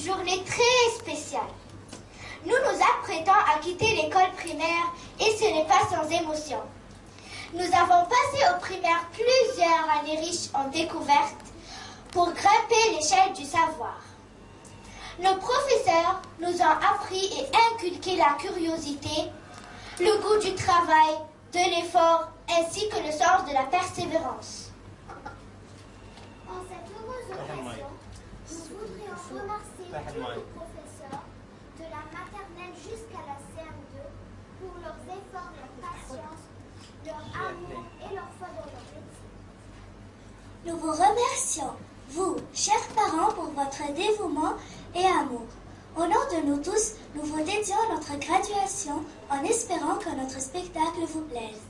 journée très spéciale. Nous nous apprêtons à quitter l'école primaire et ce n'est pas sans émotion. Nous avons passé au primaire plusieurs années riches en découvertes pour grimper l'échelle du savoir. Nos professeurs nous ont appris et inculqué la curiosité, le goût du travail, de l'effort ainsi que le sens de la persévérance. En cette heureuse occasion, nous voudrions remercier tous les professeurs de la maternelle jusqu'à la CM2 pour leurs efforts, leur patience, leur amour et leur foi dans leur métier. Nous vous remercions, vous, chers parents, pour votre dévouement et amour. Au nom de nous tous, nous vous dédions notre graduation en espérant que notre spectacle vous plaise.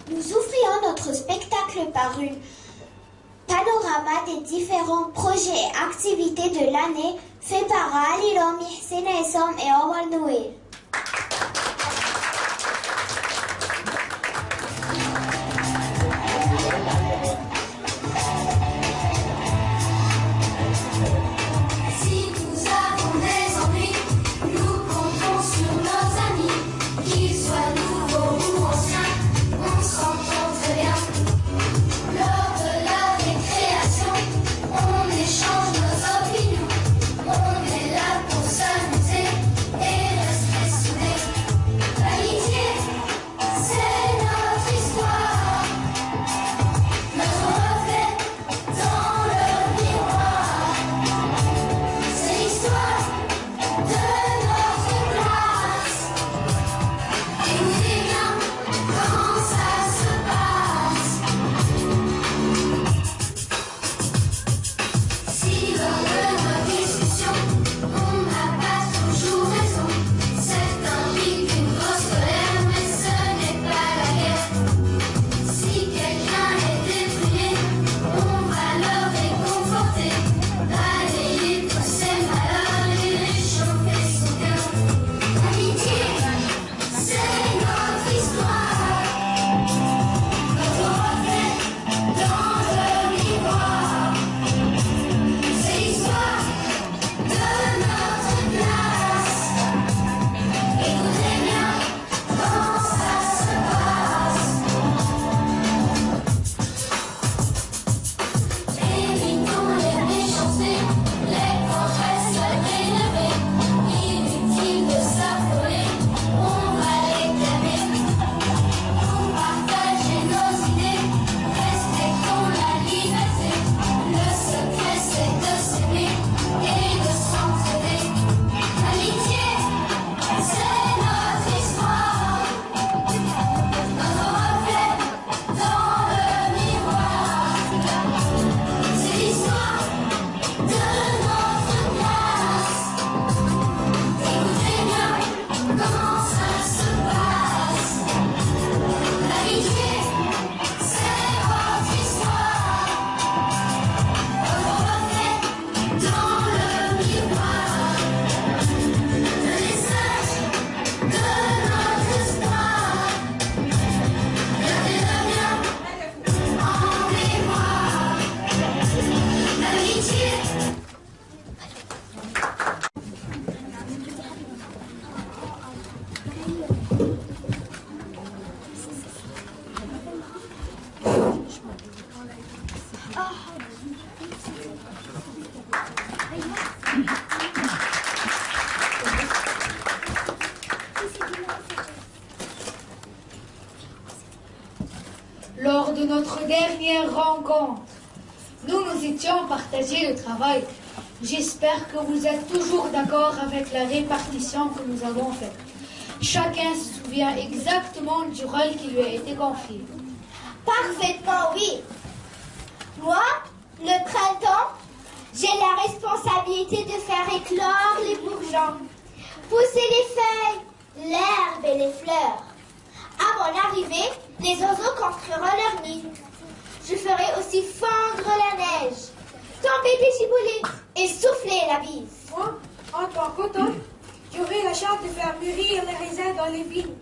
Nous ouvrions notre spectacle par une panorama des différents projets et activités de l'année faits par Ali Lomi, Hsina Essom et Awal Noël. Lors de notre dernière rencontre, nous étions partagés le travail. J'espère que vous êtes toujours d'accord avec la répartition que nous avons faite. Chacun se souvient exactement du rôle qui lui a été confié. Parfaitement, oui. Moi, le printemps, j'ai la responsabilité de faire éclore les bourgeons, pousser les feuilles, l'herbe et les fleurs. À mon arrivée, les oiseaux construiront leur nid. Je ferai aussi fondre la neige, tomber des giboulées et souffler la bise. Moi, en tant qu'automne, j'aurai la chance de faire mûrir les raisins dans les vignes,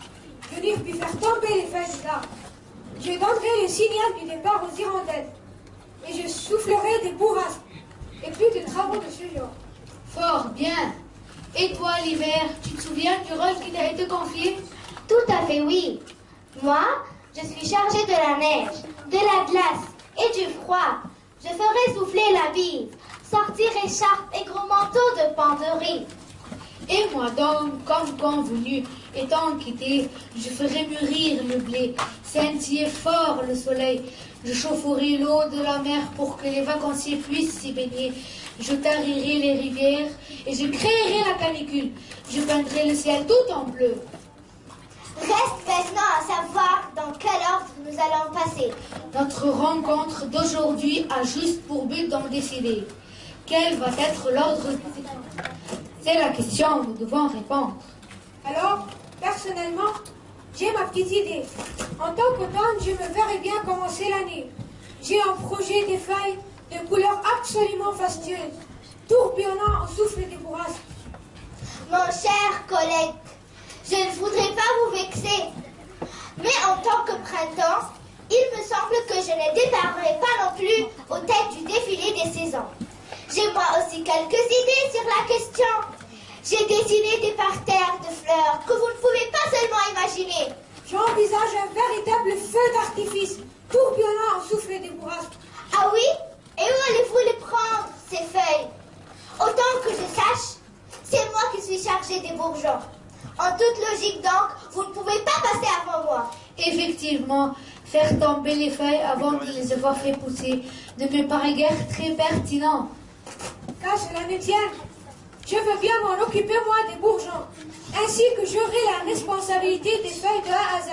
venir puis faire tomber les feuilles d'arbre. Je donnerai le signal du départ aux hirondelles. Et je soufflerai des bourrasques. Et plus de travaux de ce genre. Fort bien. Et toi, l'hiver, tu te souviens du rôle qui t'a été confié? Tout à fait oui. Moi, je suis chargée de la neige, de la glace et du froid. Je ferai souffler la bise, sortir écharpe et gros manteau de penderie. Et moi donc, comme convenu, étant quitté, je ferai mûrir le blé, scintiller fort le soleil. Je chaufferai l'eau de la mer pour que les vacanciers puissent s'y baigner. Je tarirai les rivières et je créerai la canicule. Je peindrai le ciel tout en bleu. Reste maintenant à savoir dans quel ordre nous allons passer. Notre rencontre d'aujourd'hui a juste pour but d'en décider. Quel va être l'ordre? C'est la question, nous devons répondre. Alors, personnellement, j'ai ma petite idée. En tant qu'automne, je me verrais bien commencer l'année. J'ai un projet des feuilles de couleur absolument fastueuse, tourbillonnant au souffle des bourrasques. Mon cher collègue, je ne voudrais pas vous vexer, mais en tant que printemps, il me semble que je ne débarrerai pas non plus aux têtes du défilé des saisons. J'ai moi aussi quelques idées sur la question. J'ai dessiné des parterres de fleurs que vous ne pouvez pas seulement imaginer. J'envisage un véritable feu d'artifice, tourbillonnant au souffle des bourrasques. Ah oui? Et où allez-vous les prendre, ces feuilles? Autant que je sache, c'est moi qui suis chargée des bourgeons. En toute logique donc, vous ne pouvez pas passer avant moi. Effectivement, faire tomber les feuilles avant de les avoir fait pousser ne me paraît guère très pertinent. Qu'à cela ne tienne, je veux bien m'en occuper moi des bourgeons, ainsi que j'aurai la responsabilité des feuilles de A à Z,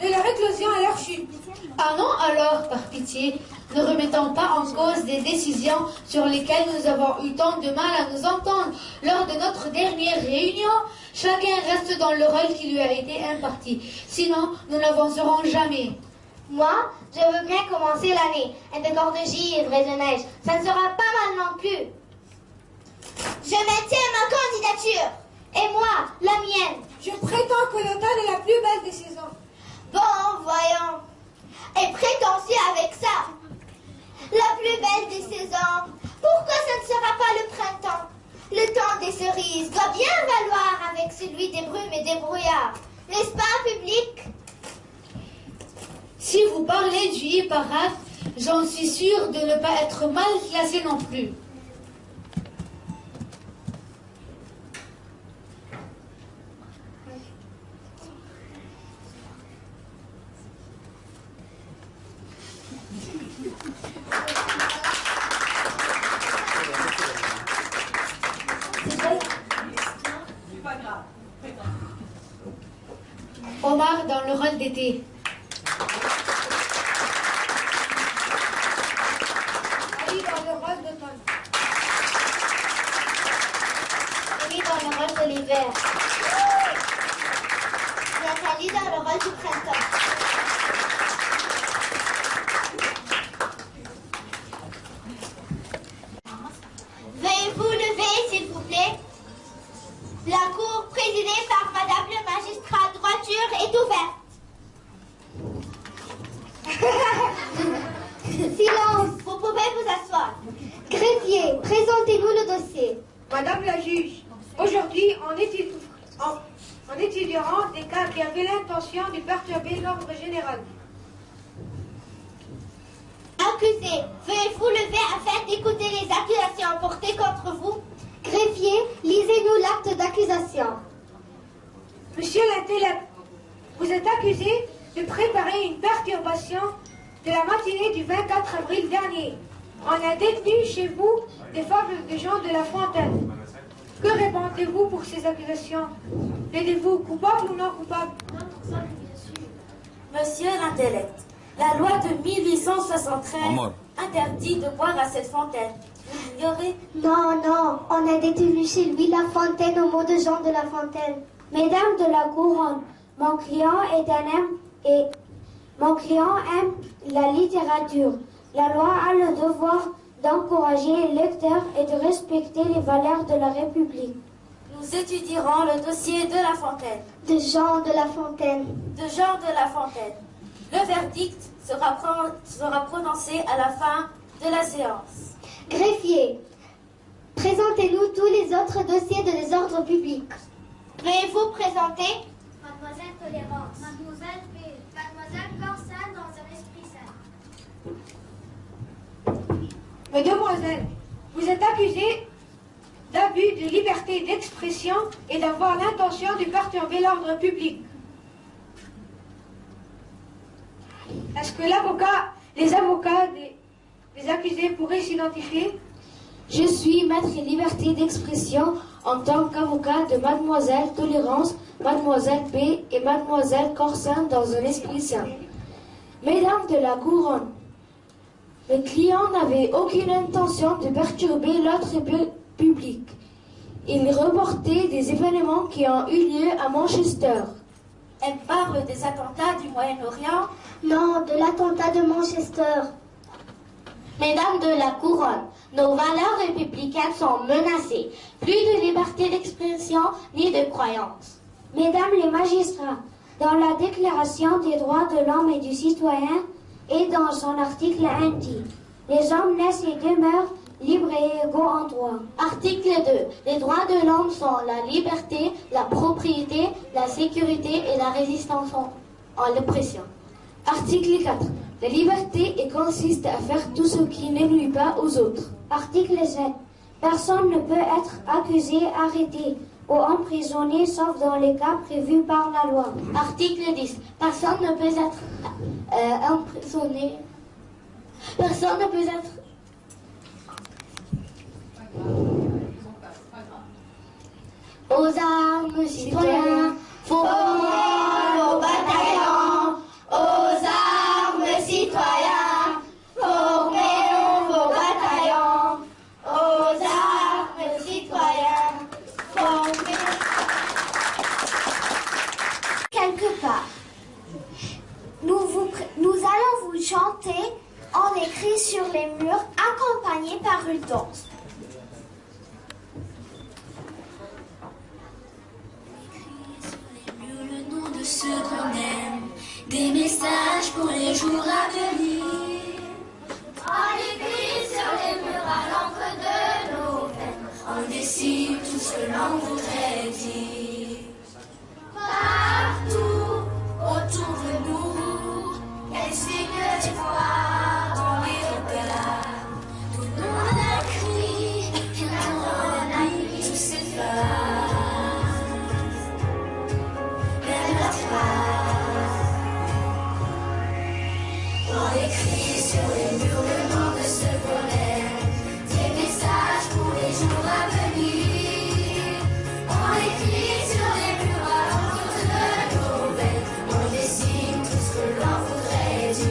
de leur éclosion à leur chute. Ah non, alors, par pitié, ne remettons pas en cause des décisions sur lesquelles nous avons eu tant de mal à nous entendre lors de notre dernière réunion. Chacun reste dans le rôle qui lui a été imparti. Sinon, nous n'avancerons jamais. Moi, je veux bien commencer l'année. Un décor de givre et de neige, ça ne sera pas mal non plus. Je maintiens ma candidature. Et moi, la mienne. Je prétends que l'automne est la plus belle des saisons. Bon, voyons. Et prétentieux avec ça. La plus belle des saisons. Pourquoi ça ne sera pas le printemps? Le temps des cerises doit bien valoir avec celui des brumes et des brouillards. N'est-ce pas, public? Si vous parlez du hipparate, j'en suis sûre de ne pas être mal classé non plus. Omar dans le rôle d'été. Ali dans le rôle d'automne. Amy dans le rôle de l'hiver. Nathalie dans le rôle du printemps. Veuillez vous lever, s'il vous plaît. La cour présidée par Madame le magistrat droiture est ouverte. Silence, vous pouvez vous asseoir. Greffier, présentez-nous le dossier. Madame la juge, aujourd'hui, on étudiera des cas qui avaient l'intention de perturber l'ordre général. Accusé, veuillez vous lever afin d'écouter les accusations portées contre vous. Greffier, lisez-nous l'acte d'accusation. Monsieur l'intellect, vous êtes accusé de préparer une perturbation de la matinée du 24 avril dernier. On a détenu chez vous des fables de Jean de La Fontaine. Que répondez-vous pour ces accusations? Plaidez-vous coupable ou non coupable? Monsieur l'intellect, la loi de 1873 interdit de boire à cette fontaine. Vous ignorez? Non, on a détenu chez lui La Fontaine au mot de Jean de La Fontaine. Mesdames de la couronne, mon client aime la littérature. La loi a le devoir d'encourager les lecteurs et de respecter les valeurs de la République. Nous étudierons le dossier de La Fontaine. De Jean de La Fontaine. De Jean de La Fontaine. Le verdict sera prononcé à la fin de la séance. Greffier, présentez-nous tous les autres dossiers de désordre public. Veuillez vous présenter? Mademoiselle Tolérance. Mademoiselle P. Mademoiselle Corsin dans un esprit sain. Mademoiselle, vous êtes accusée d'abus de liberté d'expression et d'avoir l'intention de perturber l'ordre public. Est-ce que les avocats des accusés pourraient s'identifier? Je suis maître liberté d'expression en tant qu'avocat de Mademoiselle Tolérance, Mademoiselle P. et Mademoiselle Corsin dans un esprit sain. Mesdames de la Couronne, le client n'avait aucune intention de perturber l'ordre public. Il reportait des événements qui ont eu lieu à Manchester. Elle parle des attentats du Moyen-Orient. Non, de l'attentat de Manchester. Mesdames de la Couronne, nos valeurs républicaines sont menacées. Plus de liberté d'expression ni de croyance. Mesdames les magistrats, dans la Déclaration des droits de l'homme et du citoyen et dans son article 1 dit « Les hommes naissent et demeurent libres et égaux en droit ». Article 2. Les droits de l'homme sont la liberté, la propriété, la sécurité et la résistance à l'oppression. Article 4. La liberté consiste à faire tout ce qui ne nuit pas aux autres. Article 7. Personne ne peut être accusé, arrêté ou emprisonné sauf dans les cas prévus par la loi. Article 10. Personne ne peut être emprisonné. Personne ne peut être... Aux armes, citoyens, formez vos bataillons. Aux armes, citoyens, formez vos bataillons. Aux armes, citoyens, formez... Quelque part. Nous allons vous chanter en écrit sur les murs, accompagné par une danse. Le nom de ceux qu'on aime, des messages pour les jours à venir. On écrit sur les murs à l'encre de nos peines. On dessine tout ce que l'on voudrait dire. Partout Autour de nous, quel signe d'espoir dans les regards. Tout le monde a crié, tout le monde a mis tous ses phases. Même la phrase. On écrit sur les murs le nom de ce qu'on aime, des messages pour les jours à venir. On écrit sur les murs à l'encre de nos veines, on dessine tout ce que l'on voudrait dire.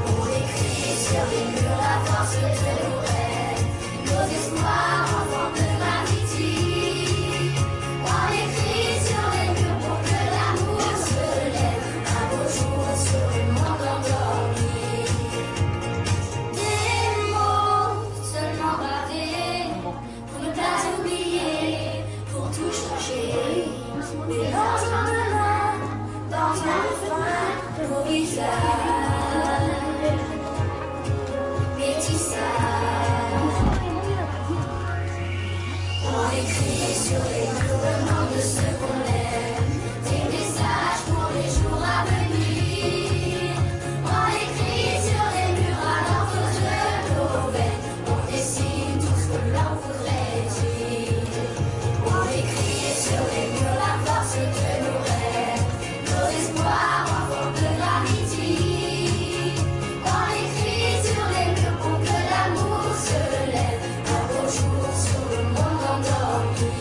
On écrit sur les murs la force de nos rêves, nos espoirs en forme de gravité. On écrit sur les murs pour que l'amour se lève un beau jour sur le monde endormi. Des mots seulement gravés pour ne pas oublier, pour tout changer. Des lendemains dans un fin de vos visages, métissage. On écrit sur les murs le nom de ceux qu'on aime, des messages pour les jours à venir. On écrit sur les murs à l'encre de nos veines, on dessine tout ce que l'on voudrait dire. On écrit sur les murs la force de nos rêves, nos espoirs en forme de gravité. On écrit sur les murs pour que l'amour se lève un beau jour sur le monde endormi.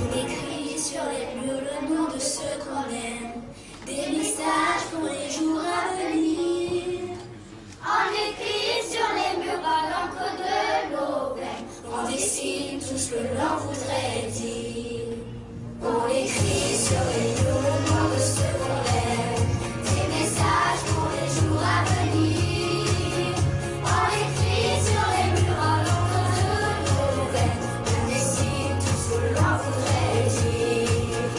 On écrit sur les murs le nom de ceux qu'on aime, des messages pour les jours à venir. On écrit sur les murs à l'encre de nos veines. On dessine tout ce que l'on voudrait dire. On écrit sur les murs le nom de ceux qu'on aime, des messages pour les jours à venir. On écrit sur les murs à l'encre de nos veines, on dessine tout ce que l'on voudrait dire.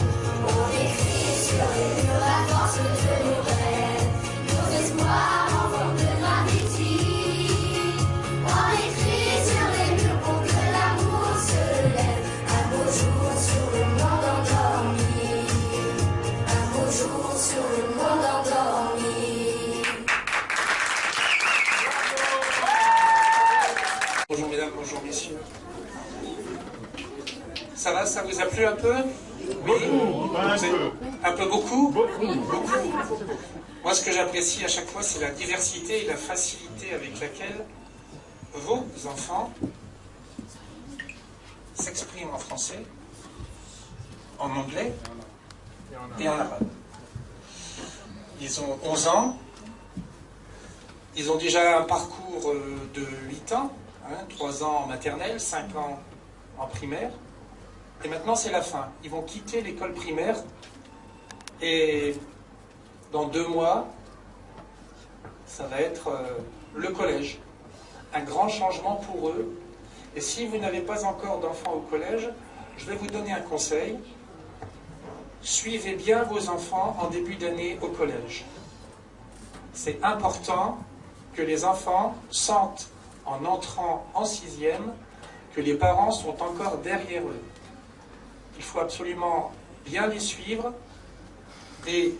On écrit sur les murs la force de nos mesdames, bonjour messieurs. Ça va, ça vous a plu un peu? Oui. Un peu beaucoup? Beaucoup. Moi, ce que j'apprécie à chaque fois, c'est la diversité et la facilité avec laquelle vos enfants s'expriment en français, en anglais et en arabe. Ils ont 11 ans. Ils ont déjà un parcours de 8 ans, 3 ans en maternelle, 5 ans en primaire. Et maintenant, c'est la fin. Ils vont quitter l'école primaire et dans 2 mois, ça va être le collège. Un grand changement pour eux. Et si vous n'avez pas encore d'enfants au collège, je vais vous donner un conseil. Suivez bien vos enfants en début d'année au collège. C'est important que les enfants sentent, en entrant en 6e, que les parents sont encore derrière eux. Il faut absolument bien les suivre et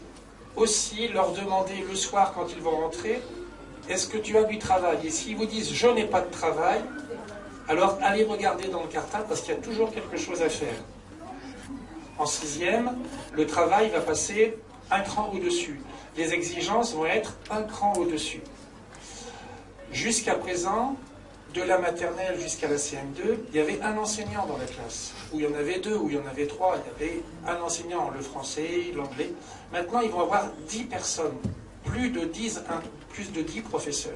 aussi leur demander le soir quand ils vont rentrer, est-ce que tu as du travail? Et s'ils vous disent je n'ai pas de travail, alors allez regarder dans le cartable parce qu'il y a toujours quelque chose à faire. En 6e, le travail va passer un cran au-dessus. Les exigences vont être un cran au-dessus. Jusqu'à présent, de la maternelle jusqu'à la CM2, il y avait un enseignant dans la classe. Ou il y en avait 2, ou il y en avait 3. Il y avait un enseignant, le français, l'anglais. Maintenant, ils vont avoir 10 personnes, plus de 10 professeurs.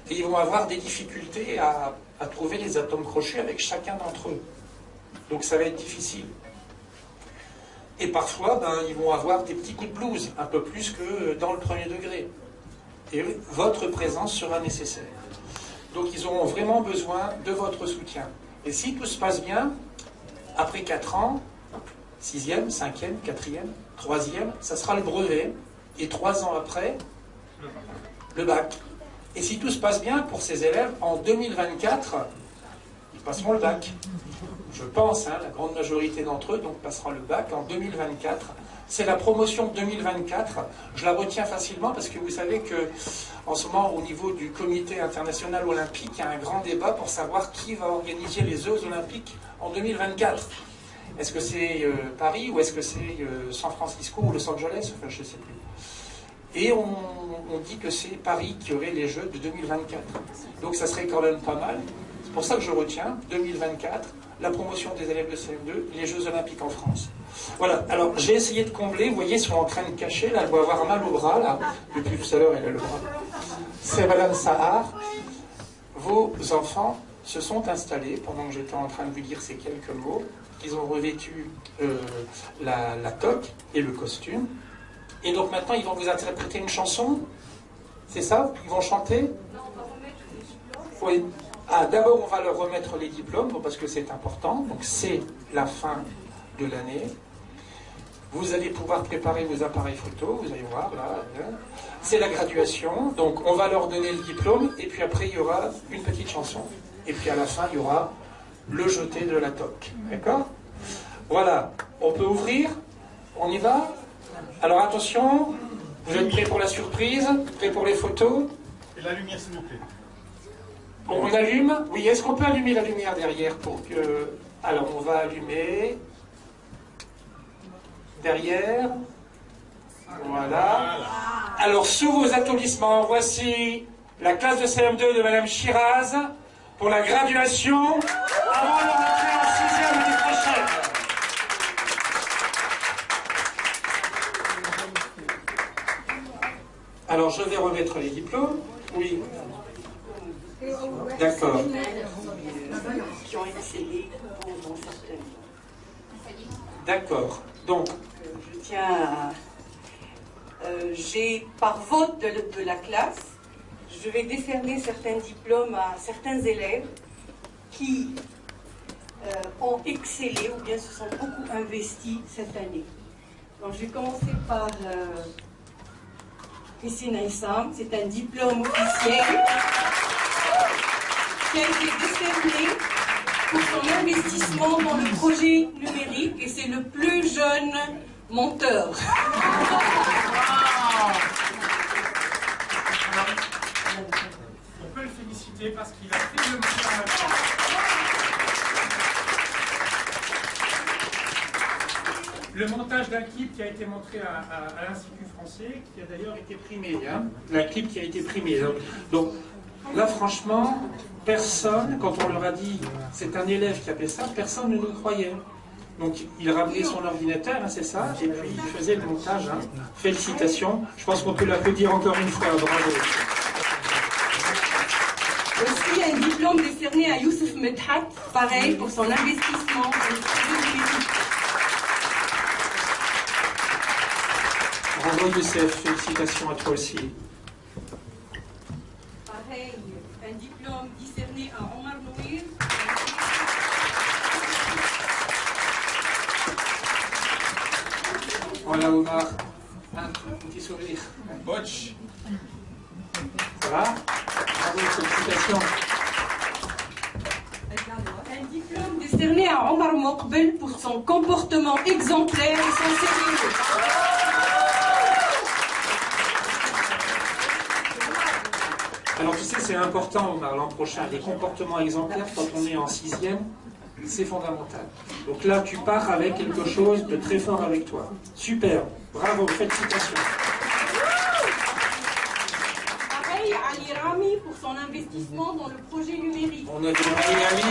Et ils vont avoir des difficultés à trouver les atomes crochus avec chacun d'entre eux. Donc ça va être difficile. Et parfois, ils vont avoir des petits coups de blues, un peu plus que dans le premier degré. Et votre présence sera nécessaire. Donc ils auront vraiment besoin de votre soutien. Et si tout se passe bien, après 4 ans, 6e, 5e, 4e, 3e, ça sera le brevet. Et 3 ans après, le bac. Et si tout se passe bien pour ces élèves, en 2024, ils passeront le bac. Je pense, la grande majorité d'entre eux donc passeront le bac en 2024. C'est la promotion 2024. Je la retiens facilement parce que vous savez que en ce moment, au niveau du comité international olympique, il y a un grand débat pour savoir qui va organiser les Jeux olympiques en 2024. Est-ce que c'est Paris ou est-ce que c'est San Francisco ou Los Angeles? Enfin, je ne sais plus. Et on dit que c'est Paris qui aurait les Jeux de 2024. Donc ça serait quand même pas mal. C'est pour ça que je retiens 2024, la promotion des élèves de CM2, les Jeux Olympiques en France. Voilà, alors j'ai essayé de combler, vous voyez, ils sont en train de cacher, là, elle doit avoir mal au bras, là, depuis tout à l'heure, elle a le bras. C'est Madame Sahar. Vos enfants se sont installés, pendant que j'étais en train de vous dire ces quelques mots, ils ont revêtu la toque et le costume, et donc maintenant ils vont vous interpréter une chanson, c'est ça? Ils vont chanter? Oui. Ah, d'abord on va leur remettre les diplômes, parce que c'est important, donc c'est la fin de l'année. Vous allez pouvoir préparer vos appareils photo, vous allez voir, là, c'est la graduation, donc on va leur donner le diplôme, et puis après il y aura une petite chanson. Et puis à la fin, il y aura le jeté de la toque. D'accord? Voilà, on peut ouvrir, on y va? Alors attention, vous êtes prêts pour la surprise? Prêts pour les photos? Et la lumière, s'il vous plaît. On allume? Oui, est-ce qu'on peut allumer la lumière derrière pour que... Alors, on va allumer... Derrière... Voilà. Alors, sous vos applaudissements, voici la classe de CM2 de Madame Chiraz pour la graduation avant de rentrer en 6e l'année prochaine. Alors, je vais remettre les diplômes. Oui. D'accord. Qui ont excellé dans certaines. D'accord. Donc, je tiens à... j'ai, par vote de la classe, je vais décerner certains diplômes à certains élèves qui ont excellé ou bien se sont beaucoup investis cette année. Donc, je vais commencer par Christine Aissam. C'est un diplôme officiel qui a été décerné pour son investissement dans le projet numérique et c'est le plus jeune monteur. On peut le féliciter. féliciter parce qu'il a fait le montage. Le montage d'un clip qui a été montré à l'Institut français, qui a d'ailleurs été primé. Hein, un clip qui a été primé. Donc là, franchement, personne, quand on leur a dit c'est un élève qui a fait ça, personne ne nous croyait. Donc il ramenait son ordinateur, hein, c'est ça, et puis il faisait le montage. Hein. Félicitations. Je pense qu'on peut l'applaudir encore une fois. Bravo. Aussi un diplôme décerné à Youssef Medhat, pareil pour son investissement dans le projet numérique. Bravo Youssef, félicitations à toi aussi. Pareil, un diplôme décerné à Omar Nouir. Voilà Omar, un petit sourire. Un botch. Ça va? Bravo, félicitations. Un diplôme décerné à Omar Mokbel pour son comportement exemplaire et son sérieux. Alors tu sais, c'est important Omar, l'an prochain, les comportements exemplaires quand on est en 6e, c'est fondamental. Donc là, tu pars avec quelque chose de très fort avec toi. Super, bravo, félicitations. Pareil, Ali Rami pour son investissement dans le projet numérique. On a demandé Ali.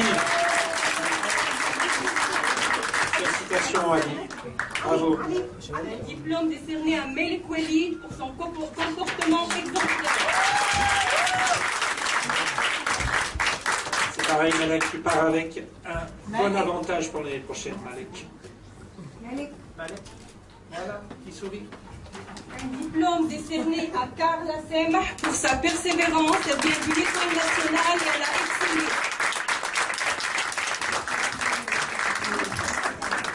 Félicitations Ali. Bravo. Un diplôme décerné à Melik Walid pour son comportement exemplaire. C'est pareil, Malek, tu pars avec un bon avantage pour l'année prochaine, Malek. Malek. Voilà, qui sourit. Un diplôme décerné à Carla Semah pour sa persévérance. Elle vient d'une école nationale et elle a excellé.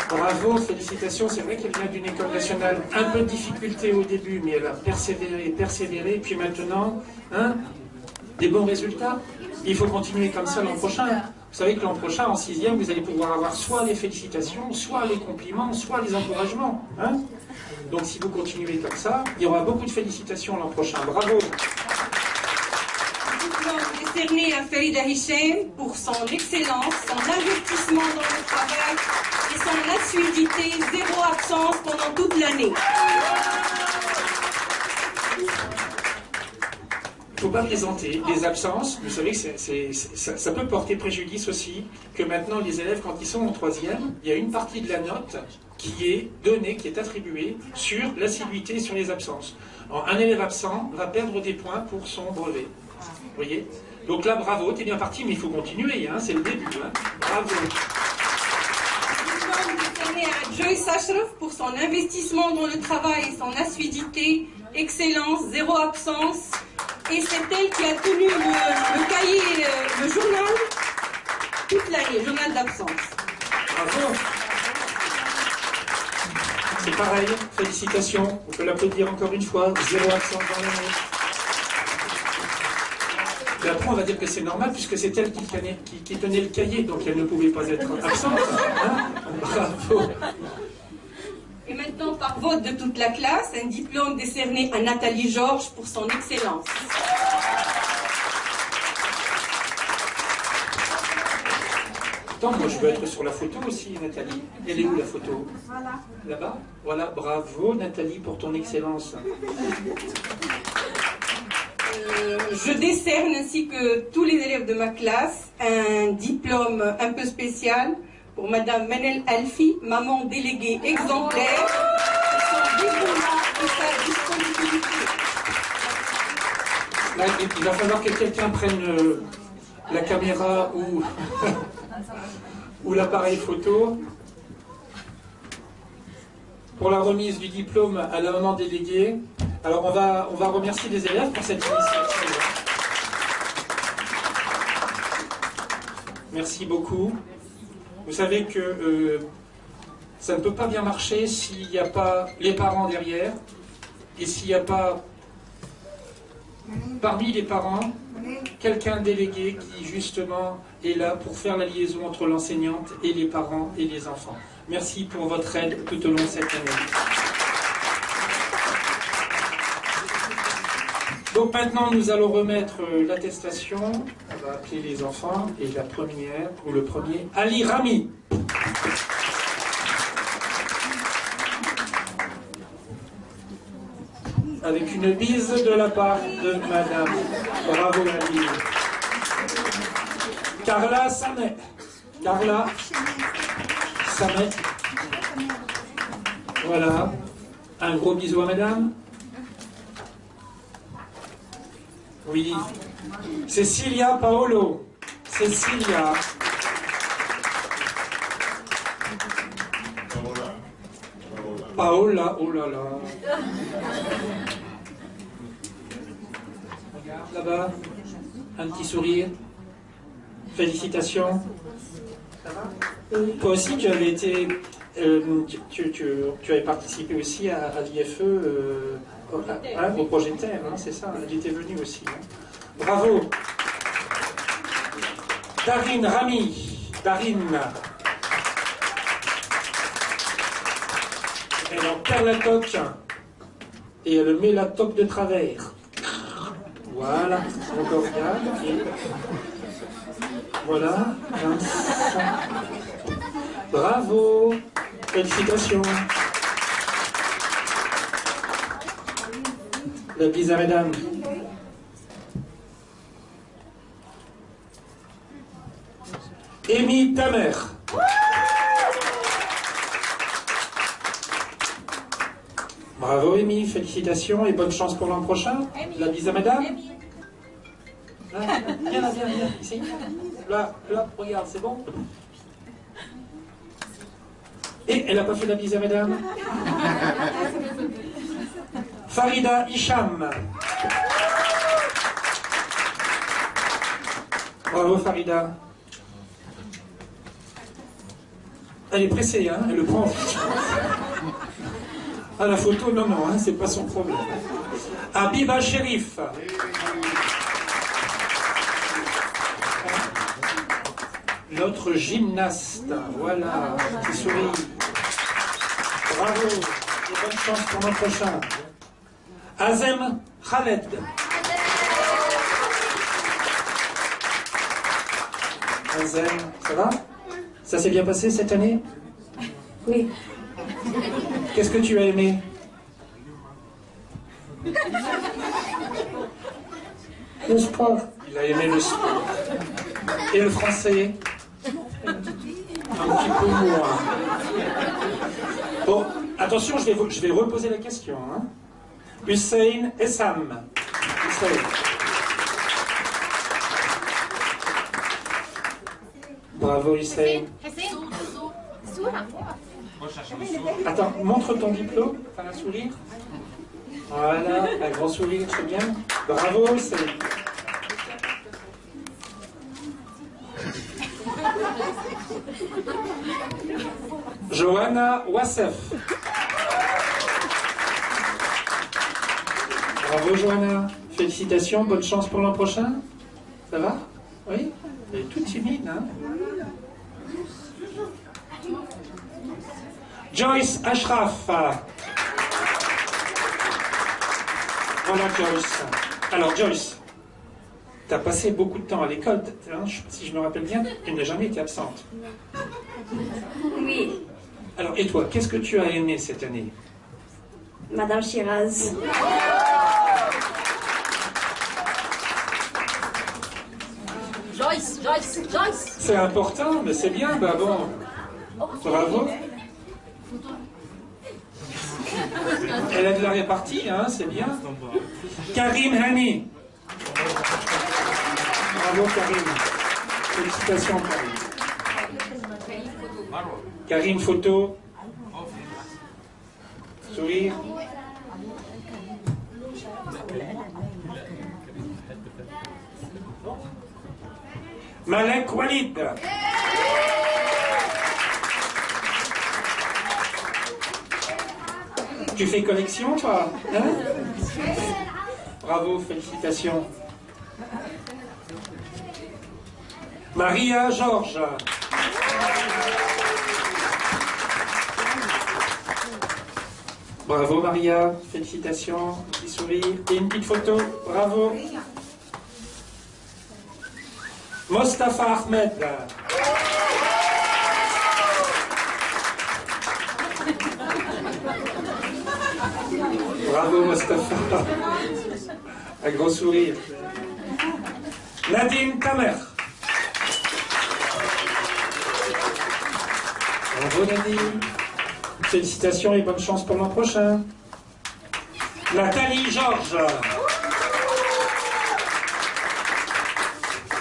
Bravo, félicitations. C'est vrai qu'elle vient d'une école nationale. Un peu de difficulté au début, mais elle a persévéré. Puis maintenant, hein, des bons résultats. Il faut continuer comme ça l'an prochain. Vous savez que l'an prochain, en 6e, vous allez pouvoir avoir soit les félicitations, soit les compliments, soit les encouragements. Hein. Donc si vous continuez comme ça, il y aura beaucoup de félicitations l'an prochain. Bravo. Diplôme décerné à Farida Hichem pour son excellence, son investissement dans le travail et son assiduité, zéro absence pendant toute l'année. Il ne faut pas plaisanter. Les absences, vous savez que ça peut porter préjudice aussi, que maintenant les élèves, quand ils sont en 3e, il y a une partie de la note qui est donnée, qui est attribuée sur l'assiduité et sur les absences. Alors, un élève absent va perdre des points pour son brevet. Vous voyez? Donc là, bravo, t'es bien parti, mais il faut continuer, hein, c'est le début. Hein. Bravo. Diplôme décerné à Joyce Ashraf pour son investissement dans le travail et son assiduité, excellence, zéro absence. Et c'est elle qui a tenu le cahier, le journal, toute l'année, journal d'absence. Bravo. C'est pareil, félicitations. On peut l'applaudir encore une fois, zéro absence dans l'année. Et après, on va dire que c'est normal, puisque c'est elle qui tenait le cahier, donc elle ne pouvait pas être absente. Hein. Bravo. Et maintenant, par vote de toute la classe, un diplôme décerné à Nathalie Georges pour son excellence. Attends, moi je veux être sur la photo aussi, Nathalie. Elle est où la photo? Voilà. Là-bas? Voilà, bravo Nathalie pour ton excellence. Je décerne, ainsi que tous les élèves de ma classe, un diplôme un peu spécial pour Madame Manel Alfi, maman déléguée exemplaire, pour son dévouement et sa disponibilité. Là, il va falloir que quelqu'un prenne la caméra ou l'appareil photo pour la remise du diplôme à la maman déléguée. Alors on va remercier les élèves pour cette initiative. Merci beaucoup. Vous savez que ça ne peut pas bien marcher s'il n'y a pas les parents derrière et s'il n'y a pas parmi les parents quelqu'un délégué qui justement est là pour faire la liaison entre l'enseignante et les parents et les enfants. Merci pour votre aide tout au long de cette année. Donc maintenant, nous allons remettre l'attestation. On va appeler les enfants. Et la première, pour le premier, Ali Rami. Avec une bise de la part de Madame. Bravo Ali. Carla Samet. Carla Samet. Voilà. Un gros bisou à Madame. Oui. Cecilia Paolo. Cecilia. Paola, oh là là. Regarde là-bas. Un petit sourire. Félicitations. Ça va? Toi aussi, tu avais été. Tu avais participé aussi à l'IFE, au projet Terre, hein, c'est ça, elle était venue aussi. Hein. Bravo. Darine Rami. Darine. Elle en perd la toque et elle met la toque de travers. Voilà, encore regarde. Et voilà. Bravo. Félicitations. La bise à Mesdames. Amy Tamer. Bravo Amy, félicitations et bonne chance pour l'an prochain. La bise à Mesdames. Là, viens, ici. Là, regarde, c'est bon. Et elle n'a pas fait la bise à Mesdames. Farida Hicham. Bravo Farida. Elle est pressée, hein, elle le prend. Ah, la photo, non, hein, c'est pas son problème. Habiba Sherif. Notre gymnaste, voilà, qui sourit. Bravo, et bonne chance pour l'an prochain. Azem Khaled. Azem, ça va? Ça s'est bien passé cette année? Oui. Qu'est-ce que tu as aimé? Le sport. Il a aimé le sport. Et le français? Un petit peu moins. Bon, attention, je vais reposer la question. Hein. Hussein Essam. Hussein. Bravo Hussein. Attends, montre ton diplôme, faire un sourire. Voilà, un grand sourire, c'est bien. Bravo Hussein. Johanna Wassef. Bravo Johanna. Félicitations, bonne chance pour l'an prochain. Ça va? Oui? Elle est toute timide, hein? Joyce Ashraf. Voilà Joyce. Alors Joyce, tu as passé beaucoup de temps à l'école, hein, si je me rappelle bien, tu n'as jamais été absente. Oui. Alors, et toi, qu'est-ce que tu as aimé cette année? Madame Shiraz. Joyce. C'est important, mais c'est bien, bah bon. Bravo. Elle a de la répartie, hein, c'est bien. Karim Hani. Bravo Karim. Félicitations Karim. Karim, photo. Sourire. Malek Walid. Tu fais collection, toi, hein? Bravo, félicitations. Maria Georges. Bravo Maria, félicitations, un petit sourire et une petite photo, bravo. Mostafa Ahmed. Bravo Mostafa. Un gros sourire. Nadine Tamer. Bravo Nadine. Félicitations et bonne chance pour l'an prochain. Nathalie Georges.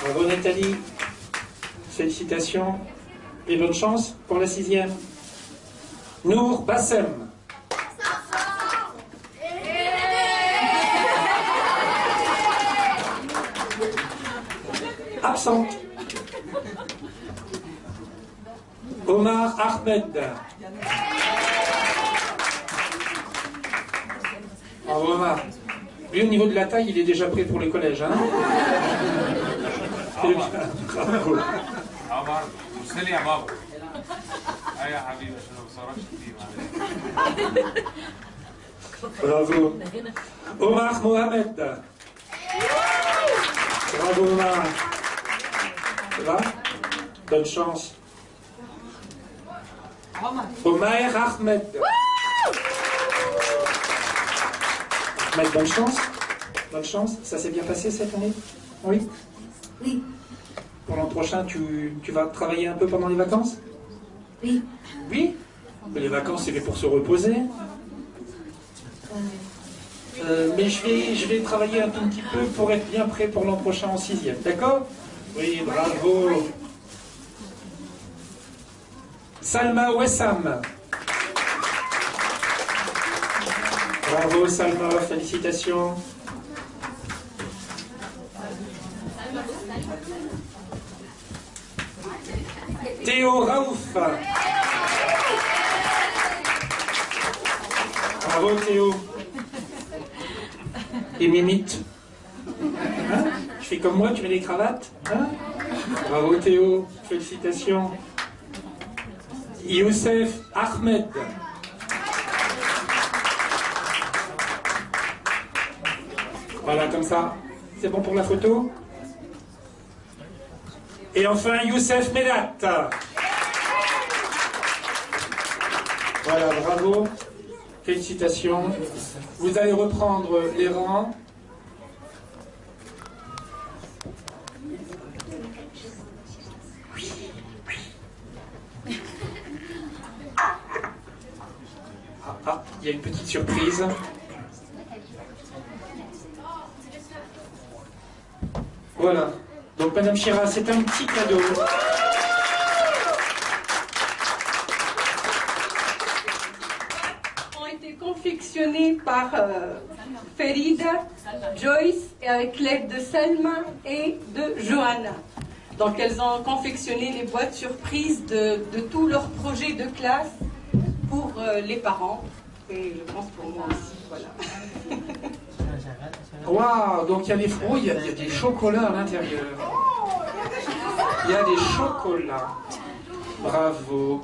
Bravo Nathalie. Félicitations et bonne chance pour la 6e. Nour Bassem. Absente. Omar Ahmed. Bravo Omar. Lui, au niveau de la taille, il est déjà prêt pour le collège. Hein. Bravo. Bravo. Omar Mohamed. Bravo Omar. Ça va? Bonne chance. Omaer Ahmed. Ahmed, bonne chance. Bonne chance. Ça s'est bien passé cette année? Oui? Oui. Pour l'an prochain, tu vas travailler un peu pendant les vacances? Oui. Oui? Mais les vacances, c'est fait pour se reposer. Mais je vais travailler un tout petit peu pour être bien prêt pour l'an prochain en 6e. D'accord? Oui, bravo. Salma Wessam. Bravo Salma, félicitations. Théo Raouf. Bravo Théo. Et Mimite. Hein? Tu fais comme moi, tu mets des cravates. Hein? Bravo Théo, félicitations. Youssef Ahmed. Voilà, comme ça. C'est bon pour la photo? Et enfin, Youssef Medat. Voilà, bravo. Félicitations. Vous allez reprendre les rangs. Ah, il y a une petite surprise. Voilà. Donc, Madame Chira, c'est un petit cadeau. Ont été confectionnés par Ferida, Joyce, et avec l'aide de Selma et de Johanna. Donc, elles ont confectionné les boîtes surprises de tous leurs projets de classe pour les parents. Et je pense pour moi aussi, voilà. Waouh, donc il y a des fruits, il y a des chocolats à l'intérieur. Il y a des chocolats. Bravo.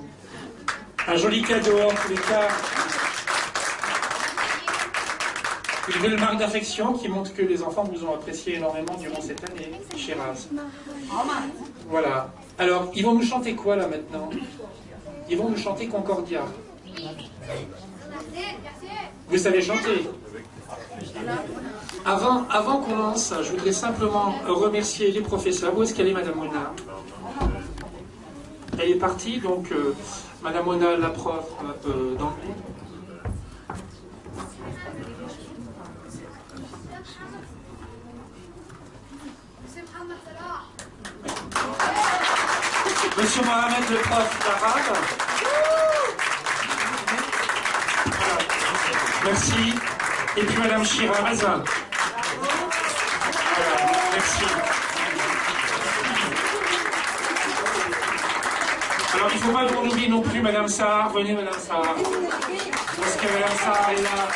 Un joli cadeau en tous les cas. Une belle marque d'affection qui montre que les enfants vous ont apprécié énormément durant cette année, Shiraz. Voilà. Alors, ils vont nous chanter quoi là maintenant? Ils vont nous chanter Concordia. Vous savez chanter? Avant qu'on lance, je voudrais simplement remercier les professeurs. Où est-ce qu'elle est, Madame Mona? Elle est partie, donc Madame Mona, la prof, dans le groupe. Monsieur Mohamed, le prof d'arabe. Voilà. Merci. Et puis Madame Shiraz. Voilà. Merci. Alors il ne faut pas qu'on oublie non plus Madame Sahar. Venez Madame Sahar. Parce que Madame Sahar est là.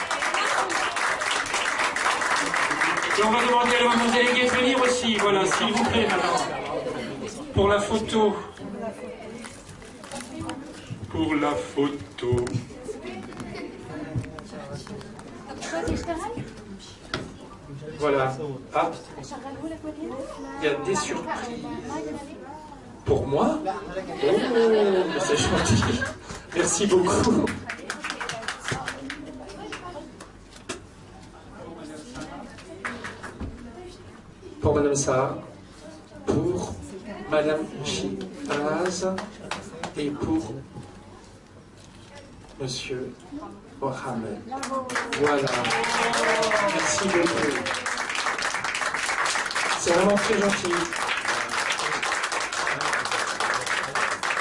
Et on va demander à mon délégué de venir aussi. Voilà, s'il vous plaît, Madame. Pour la photo. Pour la photo. Voilà. Ah, il y a des surprises. Pour moi? Oh, c'est gentil. Merci beaucoup. Pour Madame Sarah, pour Madame Chiaz et pour Monsieur Mohamed. Voilà. Merci beaucoup. C'est vraiment très gentil.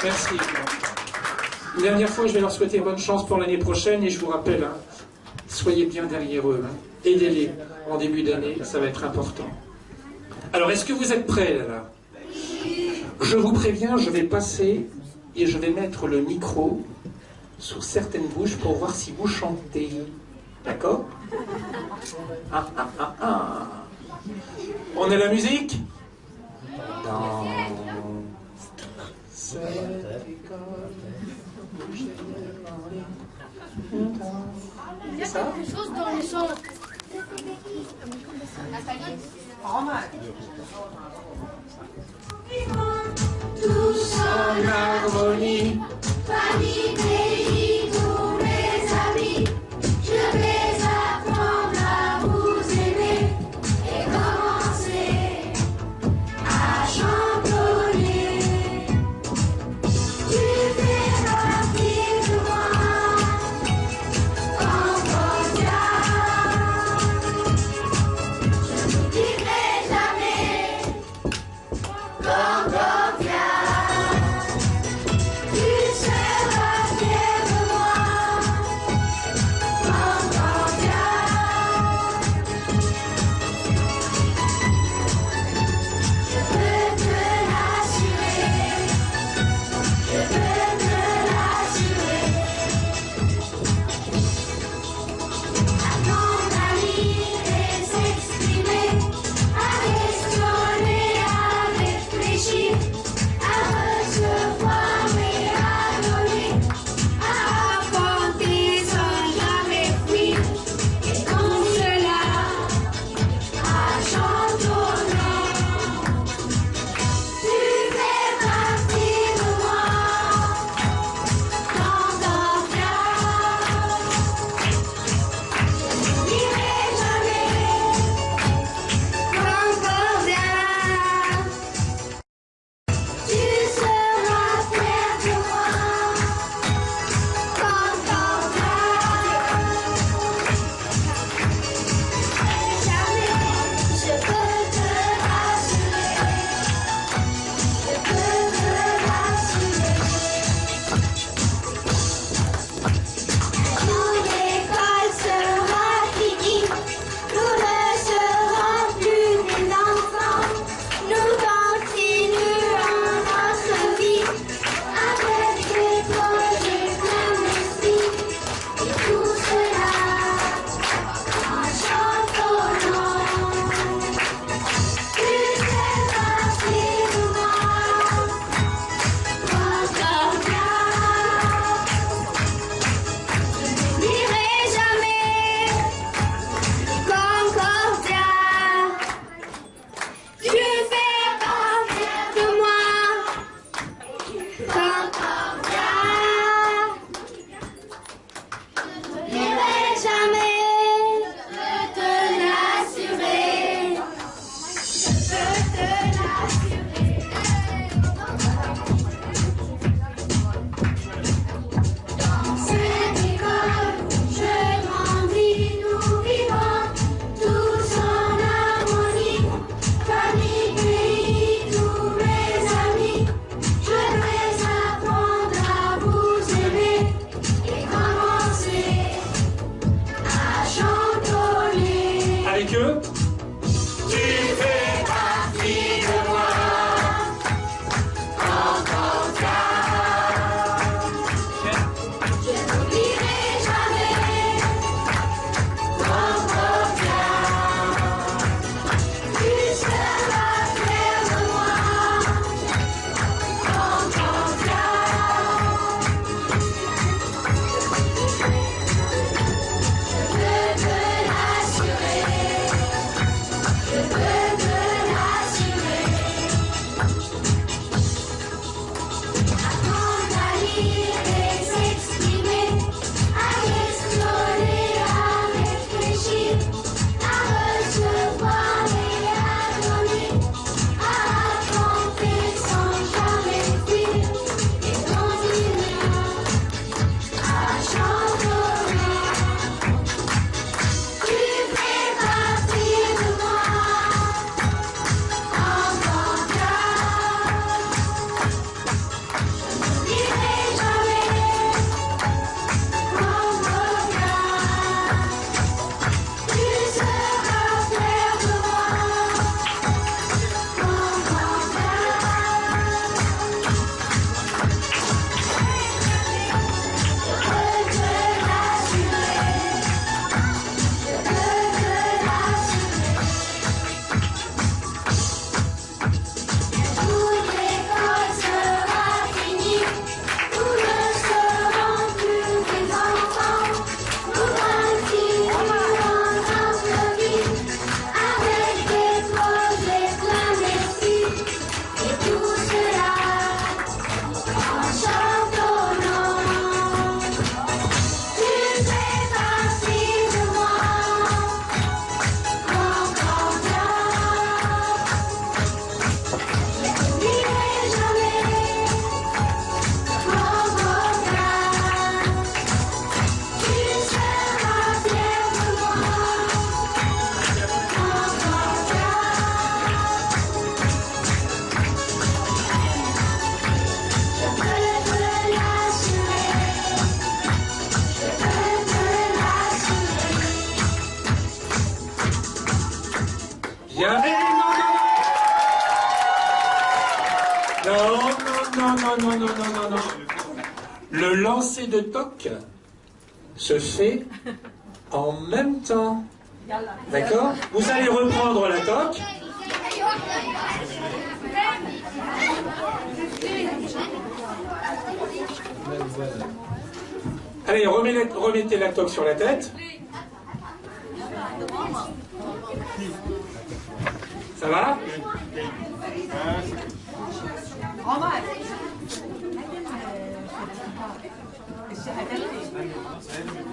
Merci. Une dernière fois, je vais leur souhaiter bonne chance pour l'année prochaine et je vous rappelle, hein, soyez bien derrière eux. Hein. Aidez-les en début d'année, ça va être important. Alors, est-ce que vous êtes prêts là? Je vous préviens, je vais passer et je vais mettre le micro sous certaines bouches pour voir si vous chantez. D'accord? Ah, ah, ah, ah. On a la musique? Dans cette école où j'ai il y a quelque chose dans les sons. Tous en harmonie. Famille, pays, tous mes amis, je vais apprendre à vous aimer et commencer à chantonner. Tu fais partie de moi, Concordia. Je ne quitterai jamais, Concordia. Tu Non. Le lancer de toc se fait en même temps. D'accord? Vous allez reprendre la toque. Allez, remettez la toque sur la tête. Ça va?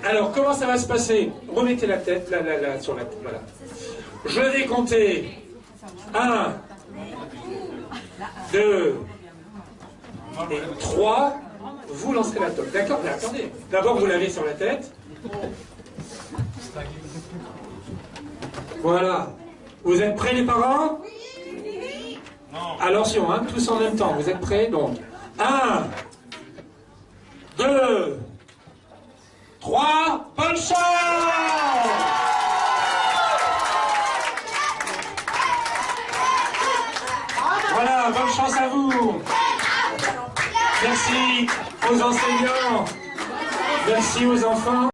Alors, comment ça va se passer? Remettez la tête sur la tête. Voilà. Je vais compter 1, 2 et 3. Vous lancerez la toque. D'accord? Mais attendez. D'abord, vous l'avez sur la tête. Voilà. Vous êtes prêts, les parents? Attention, hein, tous en même temps. Vous êtes prêts? Donc, 1, 2, 3. Bonne chance! Voilà, bonne chance à vous. Merci aux enseignants. Merci aux enfants.